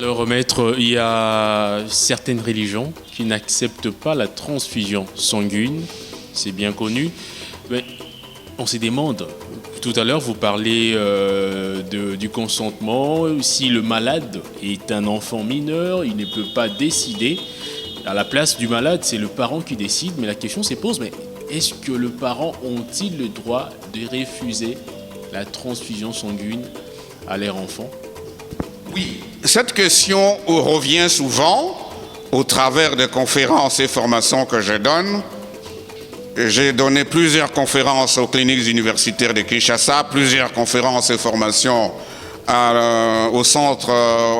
Alors, maître, il y a certaines religions qui n'acceptent pas la transfusion sanguine, c'est bien connu. Mais on se demande, tout à l'heure vous parlez du consentement, si le malade est un enfant mineur, il ne peut pas décider. À la place du malade, c'est le parent qui décide, mais la question se pose, mais est-ce que les parents ont-ils le droit de refuser la transfusion sanguine à leur enfant ? Oui, cette question revient souvent au travers des conférences et formations que je donne. J'ai donné plusieurs conférences aux cliniques universitaires de Kinshasa, plusieurs conférences et formations au centre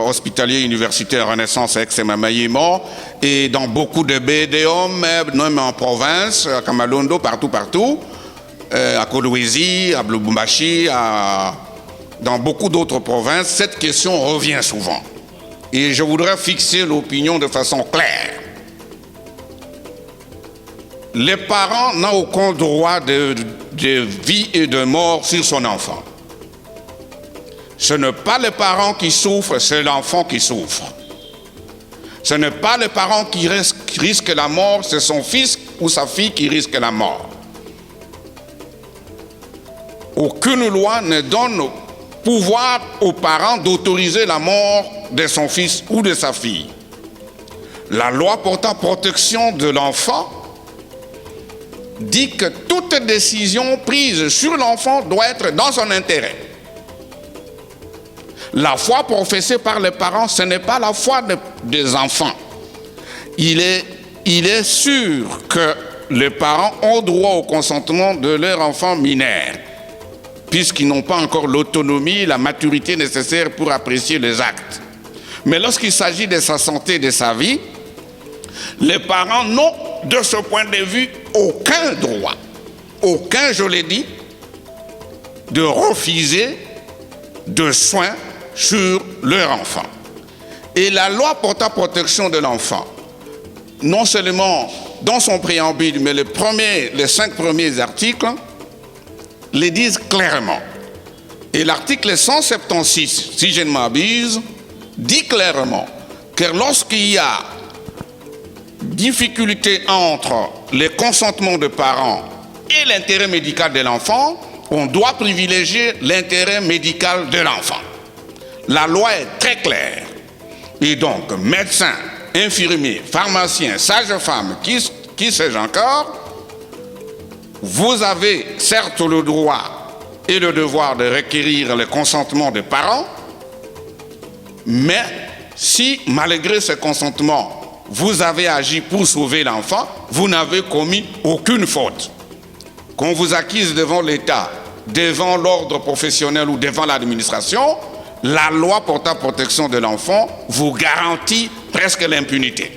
hospitalier universitaire Renaissance Aix-Mamayimo et dans beaucoup de BDOM, même en province, à Kamalondo, partout, à Kolwezi, à Lubumbashi, dans beaucoup d'autres provinces. Cette question revient souvent. Et je voudrais fixer l'opinion de façon claire. Les parents n'ont aucun droit de vie et de mort sur son enfant. Ce n'est pas les parents qui souffrent, c'est l'enfant qui souffre. Ce n'est pas les parents qui risquent la mort, c'est son fils ou sa fille qui risque la mort. Aucune loi ne donne pouvoir aux parents d'autoriser la mort de son fils ou de sa fille. La loi portant protection de l'enfant dit que toute décision prise sur l'enfant doit être dans son intérêt. La foi professée par les parents, ce n'est pas la foi des enfants. Il est sûr que les parents ont droit au consentement de leur enfant mineur, puisqu'ils n'ont pas encore l'autonomie, la maturité nécessaire pour apprécier les actes. Mais lorsqu'il s'agit de sa santé, de sa vie, les parents n'ont, de ce point de vue, aucun droit, aucun, je l'ai dit, de refuser de soins sur leur enfant. Et la loi portant protection de l'enfant, non seulement dans son préambule, mais les 5 premiers articles, les disent clairement. Et l'article 176, si je ne m'abuse, dit clairement que lorsqu'il y a difficulté entre les consentements de parents et l'intérêt médical de l'enfant, on doit privilégier l'intérêt médical de l'enfant. La loi est très claire. Et donc, médecins, infirmiers, pharmaciens, sages-femmes, qui sais-je encore, vous avez certes le droit et le devoir de requérir le consentement des parents, mais si, malgré ce consentement, vous avez agi pour sauver l'enfant, vous n'avez commis aucune faute. Qu'on vous accuse devant l'État, devant l'ordre professionnel ou devant l'administration, la loi portant protection de l'enfant vous garantit presque l'impunité.